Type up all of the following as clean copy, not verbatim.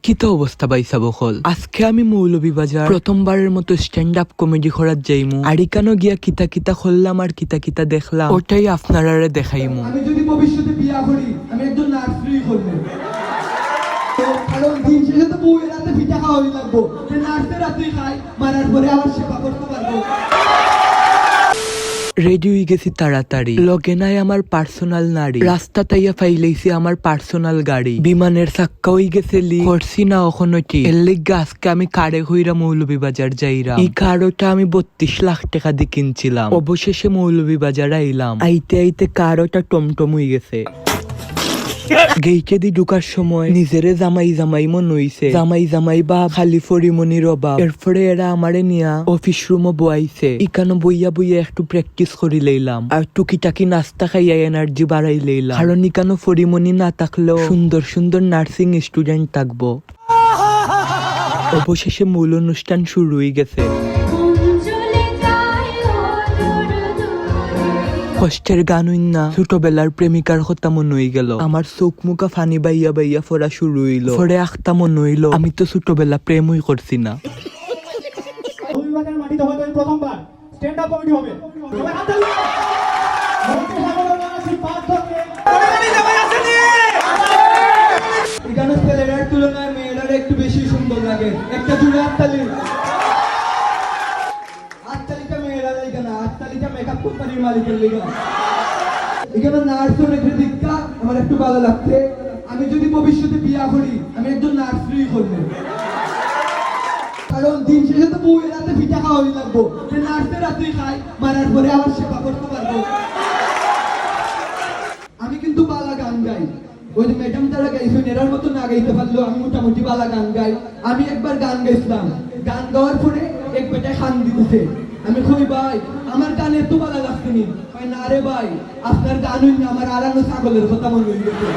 কি তো অবস্থা পাইছা বকল। আজকে আমি মৌলভীবাজার প্রথমবারের মতো স্ট্যান্ড আপ কমেডি করার যাইমু। আরিকানো গিয়া কিতা কিতা করলাম আর কিতা কিতা দেখলাম ওটাই আপনারা দেখাইমু। আমি যদি ভবিষ্যতে বিয়া করি আমি একজন নার্সারি করব। তো কারণ দিন শেষে তো বউয়ের রাতে পিঠা খাওয়াই লাগবো। নার্সের রাতে খাই মারার পরে আবার সেবা করতে পারবো। রেডি হয়ে গেছি তাড়াতাড়ি, লগে নাই আমার পার্সোনাল নারী, রাস্তা তাইয়া ফাইলাইছি আমার পার্সোনাল গাড়ি, বিমানের চাক্কা হয়ে গেছে লি করছি না অখনটি। এর লিগা আজকে আমি কারে হইরা মৌলভীবাজার যাইরা। এই কারোটা আমি 32 লাখ টাকা দিয়ে কিনছিলাম। অবশেষে মৌলভীবাজার আইলাম। আইতে আইতে কারোটা টমটম হয়ে গেছে। গেইটে দি ঢুকার সময় নিজেরে জামাই জামাই মন হইছে। জামাই জামাই বা খালি ফরিমনির অভাব। এরপরে এরা আমারে নিয়া অফিস রুমও বইছে। ইকানো বইয়া বইয়া একটু প্র্যাকটিস করি লইলাম আর টুকিটাকি নাস্তা খাইয়া এনার্জি বাড়াই লইলাম। কারণ ইকানো ফরিমনি না থাকলেও সুন্দর সুন্দর নার্সিং স্টুডেন্ট থাকবো। অবশেষে মূল অনুষ্ঠান শুরু হয়ে গেছে। কষ্টের গান না ছোটবেলার প্রেমিকার কথা মনে হয়ে গেল। আমার চোখ মুখা ফানি বাইয়া বাইয়া ফোরা শুরু হইল। পরে আখতা মনে হইল আমি তো ছোটবেলা প্রেমই করছি না। মাটিতে হয়তো প্রথমবার স্ট্যান্ড আপ কমেডি হবে। এখানে ছেলেরার তুলনায় মেয়েরা একটু বেশি সুন্দর লাগে। একটা জুড়ে হাততালি। হাততালিটা মেয়েরা লেগে না, হাততালিটা মেকআপ কোম্পানির মালিকের লেগে। এখানে নার্সও রেখে দীক্ষা আমার একটু ভালো লাগছে। আমি যদি ভবিষ্যতে বিয়া করি আমি একজন নার্সারি করবো। কারণ দিন শেষে তো বউয়ের রাতে পিঠা খাওয়াই লাগবো। নার্সের রাতে খাই মারার পরে আবার সেবা করতে পারবো। আমি কিন্তু বালা গান গাই। ওই যে ম্যাডাম তারা গাইছেন এরার মতো না গাইতে পারলেও আমি মোটামুটি বালা গান গাই। আমি একবার গান গাইছিলাম, গান গাওয়ার পরে এক বেটায় খান দিতেছে। আমি কই ভাই আমার গান এত ভালো লাগছেনি। না রে ভাই আপনার গান হইনি আমার আরানো ছাগলের কথা মনে হয়ে গেছে।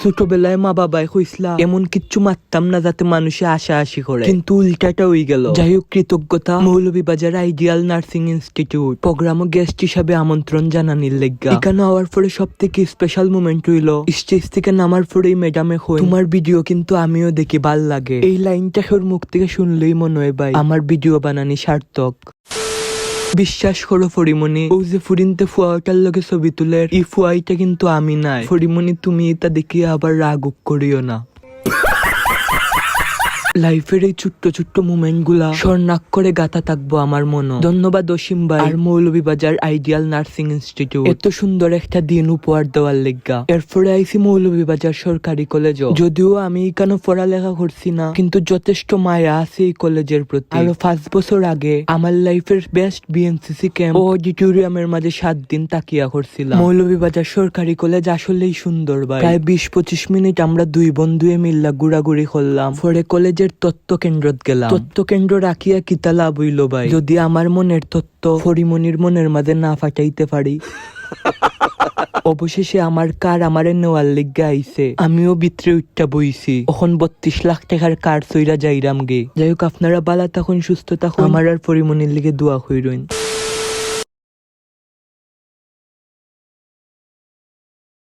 ছোটবেলায় মা বাবাই কইসলা এমন কিচ্ছু মারতাম না যাতে মানুষে আশা আশি করে, কিন্তু উল্টাটা হয়ে গেল। যাই হোক কৃতজ্ঞতা মৌলভীবাজার আইডিয়াল নার্সিং ইনস্টিটিউট প্রোগ্রামও গেস্ট হিসাবে আমন্ত্রণ জানানির লেগা। এখানে হওয়ার পরে সব থেকে স্পেশাল মোমেন্ট হইল স্টেজ থেকে নামার পরেই ম্যাডামে কই তোমার ভিডিও কিন্তু আমিও দেখি ভাল লাগে। এই লাইনটা ওর মুখ থেকে শুনলেই মনে হয় ভাই আমার ভিডিও বানানি সার্থক। বিশ্বাস করো ফরিমনি, ও যে ফুরিনতে ফুয়াটার লগে ছবি তুলে এই ফুয়াইটা কিন্তু আমি নাই। ফরিমনি তুমি এটা দেখিয়ে আবার রাগ উপ করিও না। লাইফের এই ছোট্ট ছোট্ট মুমেন্ট গুলা স্বর্ণাক করে গাথা থাকবো আমার মনে। ধন্যবাদ অসীম ভাই আর মৌলভীবাজার আইডিয়াল নার্সিং ইনস্টিটিউট এত সুন্দর একটা দিন উপহার দেওয়ার লেগা। এরপরে আইসি মৌলভীবাজার সরকারি কলেজ। যদিও আমি এখানে পড়ালেখা করছি না, কিন্তু যথেষ্ট মায়া আছে এই কলেজের প্রতি। আরো 5 বছর আগে আমার লাইফের বেস্ট বিএনসিসি ক্যাম্প ও অডিটোরিয়ামের মাঝে 7 দিন তাকিয়া করছিলাম। মৌলভীবাজার সরকারি কলেজ আসলেই সুন্দর ভাই। প্রায় 20-25 মিনিট আমরা দুই বন্ধুয়ে মিল্লা ঘুরাঘুরি করলাম। পরে কলেজের তত্ত্ব কেন্দ্রত গেলাম। তত্ত্ব কেন্দ্র রাখিয়া কিতা লাভ হইল ভাই যদি আমার মনের তত্ত্ব ফরিমনির মনের মাঝে না ফাটাইতে পারি। অবশেষে আমার কার আমারে নেওয়ার লিগা আইছে। আমিও ভিতরে উঠটা বইছি। এখন 32 লাখ টাকার কার সইরা যাইরাম গে। যাই হোক আপনারা বালা তখন সুস্থ থাকুন। আমার আর ফরিমনির লিগে দোয়া কইরইন।